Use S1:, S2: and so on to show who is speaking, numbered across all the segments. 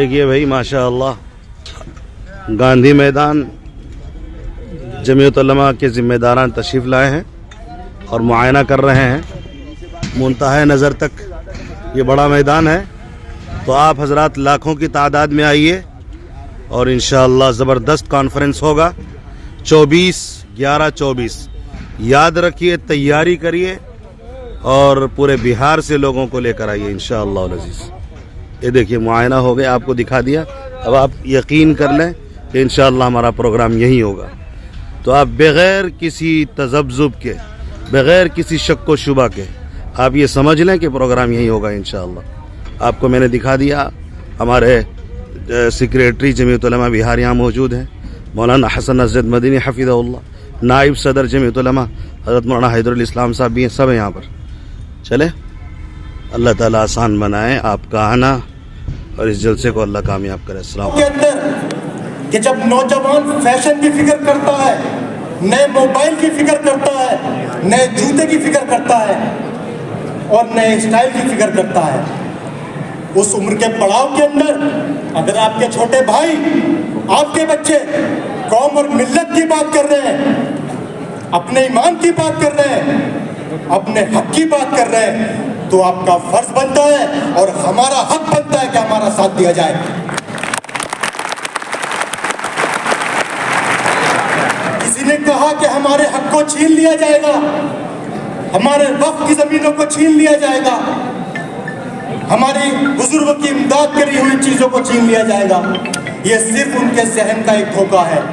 S1: देखिए भाई माशाअल्लाह, गांधी मैदान जमीयत उलमा के ज़िम्मेदारान तशरीफ़ लाए हैं और मुआयना कर रहे हैं। मुंतहा नज़र तक ये बड़ा मैदान है, तो आप हजरात लाखों की तादाद में आइए और इंशाअल्लाह ज़बरदस्त कॉन्फ्रेंस होगा। 24/11-24 याद रखिए, तैयारी करिए और पूरे बिहार से लोगों को लेकर आइए इंशाअल्लाह अज़ीज़। ये देखिए मुआयना हो गया, आपको दिखा दिया। अब आप यकीन कर लें कि इंशाअल्लाह हमारा प्रोग्राम यहीं होगा। तो आप बग़ैर किसी तज़ब्ज़ुब के, बग़ैर किसी शक व शुबा के आप ये समझ लें कि प्रोग्राम यहीं होगा इंशाअल्लाह। आपको मैंने दिखा दिया, हमारे सेक्रेटरी जमीयत उलमा बिहार यहाँ मौजूद हैं, मौलाना हसन असद मदनी हफ़िज़हुल्लाह, नाइब सदर जमीयत उलमा हज़रत मौलाना हैदरुल इस्लाम साहब भी हैं, सब हैं यहाँ पर। चले, अल्लाह ताला आसान बनाए आपका आना और इस जलसे को अल्लाह कामयाब करे। अस्सलाम
S2: के अंदर कि जब नौजवान फैशन की फिक्र करता है, नए मोबाइल की फिक्र करता है, नए जूते की फिक्र करता है और नए स्टाइल की फिक्र करता है, उस उम्र के पड़ाव के अंदर अगर आपके छोटे भाई, आपके बच्चे कौम और मिल्लत की बात कर रहे हैं, अपने ईमान की बात कर रहे हैं, अपने हक की बात कर रहे हैं, तो आपका फर्ज बनता है और हमारा हक बनता है कि हमारा साथ दिया जाए। किसी ने कहा कि हमारे हक को छीन लिया जाएगा, हमारे वक्फ की जमीनों को छीन लिया जाएगा, हमारी बुजुर्गों की इमदाद करी हुई चीजों को छीन लिया जाएगा। यह सिर्फ उनके जहन का एक धोखा है।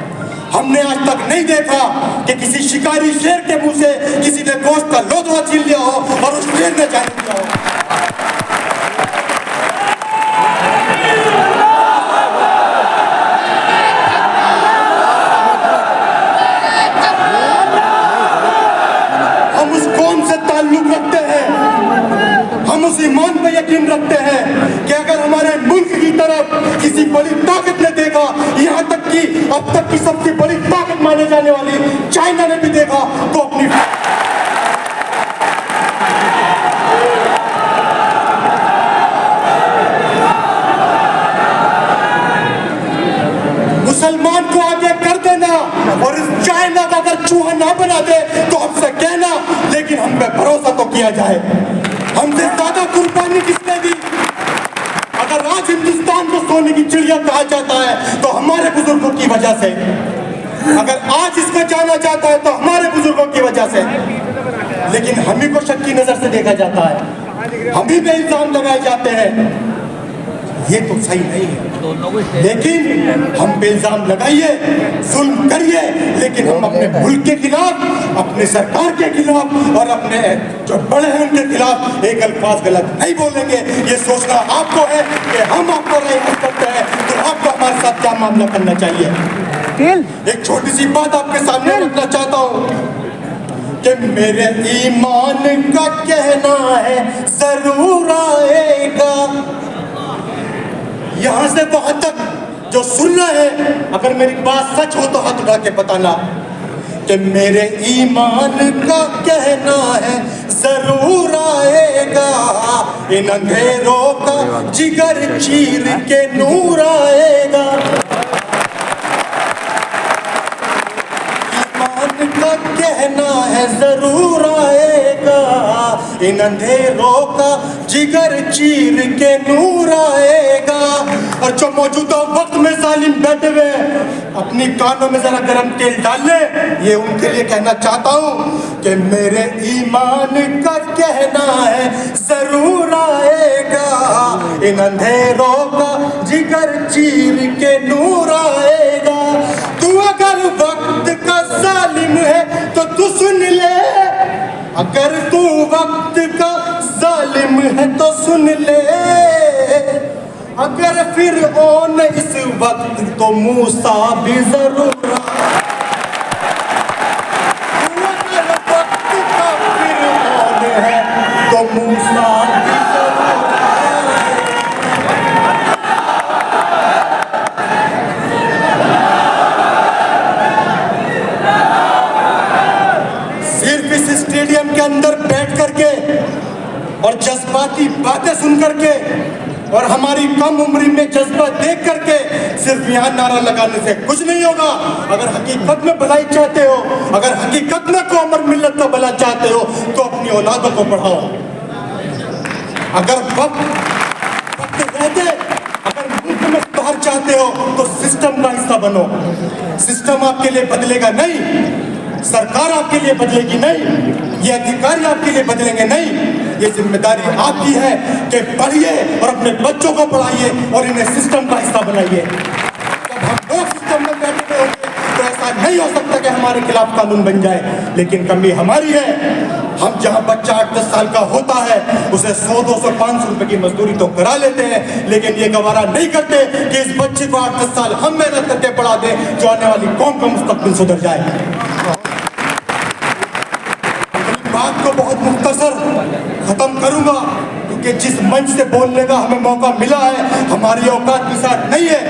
S2: हमने आज तक नहीं देखा कि किसी शिकारी शेर के मुंह से किसी ने गोश्त का लोथड़ा छीन लिया हो और उस शेर ने जान लिया हो। हम उस कौम से ताल्लुक रखते हैं, हम उस ईमान पे यकीन रखते हैं कि अगर हमारे मुल्क की तरफ किसी बड़ी ताकत ने देखा, यहाँ तक कि अब तक की सबसे बड़ी ताकत माने जाने वाली चाइना ने भी देखा, तो अपनी मुसलमान को आगे कर देना और इस चाइना का अगर चूहा ना बना दे तो हमसे कहना, लेकिन हम पे भरोसा तो किया जाए। हमसे ज्यादा कुर्बानी किसने दी? अगर आज हिंदुस्तान को सोने की चिड़िया कहा जाता है तो हमारे बुजुर्गों की वजह से, अगर आज इसको जाना जाता है तो हमारे बुजुर्गों की वजह से, लेकिन हम ही को शक की नजर से देखा जाता है, हम ही पे इल्जाम लगाए जाते हैं। ये तो सही नहीं है, लेकिन हम पे इल्जाम लगाइए, जुल्म करिए, लेकिन हम अपने मुल्क के खिलाफ, अपने सरकार के खिलाफ और अपने जो बड़े हैं उनके खिलाफ एक अल्फाज गलत नहीं बोलेंगे। ये सोचना आपको है कि हम आपको राय करते हैं, तो आपको हमारे साथ क्या मामला करना चाहिए। एक छोटी सी बात आपके सामने रखना चाहता हूँ कि मेरे ईमान का कहना है जरूर आएगा। यहाँ से वहां तक जो सुनना है, अगर मेरी बात सच हो तो हाथ उठा के बताना कि मेरे ईमान का कहना है जरूर आएगा, इन अंधेरों का जिगर चीर के नूर आएगा। ईमान का कहना है जरूर आएगा, इन अंधेरों का जिगर चीर के नूर आएगा। और जो मौजूदा वक्त में जालिम बैठे हुए अपनी कानों में जरा गरम तेल डाल ले, ये उनके लिए कहना चाहता हूँ कि मेरे ईमान का कहना है जरूर आएगा, इन अंधेरों का जिगर चीर के नूर आएगा। तू अगर वक्त का जालिम है तो तू सुन ले, अगर तू वक्त का जालिम है तो सुन ले, अगर फिर ओन इस वक्त तो मूसा भी जरूर। अगर वक्त का फिर ओन है तो मूसा भी जरूर। सिर्फ इस स्टेडियम के अंदर बैठ करके और जज्बाती बातें सुन करके और हमारी कम उम्र में जज्बा देख करके सिर्फ यहाँ नारा लगाने से कुछ नहीं होगा। अगर हकीकत में भलाई चाहते हो, अगर हकीकत में कौम और मिल्लत का भला चाहते हो तो अपनी औलादों को पढ़ाओ। अगर वक्त रहते अगर मुल्क में सुधार चाहते हो तो सिस्टम का हिस्सा बनो। सिस्टम आपके लिए बदलेगा नहीं, सरकार आपके लिए बदलेगी नहीं, ये अधिकारी आपके लिए बदलेंगे नहीं। ये जिम्मेदारी आपकी है कि पढ़िए और अपने बच्चों को पढ़ाइए और इन्हें सिस्टम का हिस्सा बनाइए। जब हम लोग सिस्टम में बैठे होंगे तो ऐसा नहीं हो सकता कि हमारे खिलाफ कानून बन जाए। लेकिन कमी हमारी है, हम जहां बच्चा 8-10 साल का होता है उसे 100-200 500 रुपए की मजदूरी तो करा लेते हैं, लेकिन ये गवारा नहीं करते कि इस बच्चे को 8-10 साल हम मेहनत करके पढ़ा दें जो आने वाली कौम का मुस्तकबिल सुधर जाए। बात को बहुत मुख्तसर खत्म करूंगा क्योंकि जिस मंच से बोलने का हमें मौका मिला है हमारी औकात के साथ नहीं है,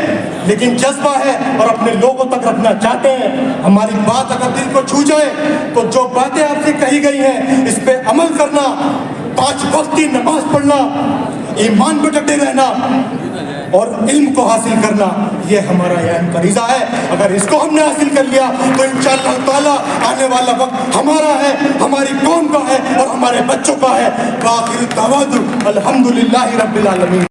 S2: लेकिन जज्बा है और अपने लोगों तक रखना चाहते हैं। हमारी बात अगर दिल को छू जाए तो जो बातें आपसे कही गई हैं इस पे अमल करना, 5 वक्त की नमाज पढ़ना, ईमान पे डटे रहना और इल्म को हासिल करना, ये हमारा यह फरीज़ा है। अगर इसको हमने हासिल कर लिया तो इंशाअल्लाह ताला आने वाला वक्त हमारा है, हमारी कौम का है और हमारे बच्चों का है। बाखिर तवादु अल्हम्दुलिल्लाहि रब्बिल आलमीन।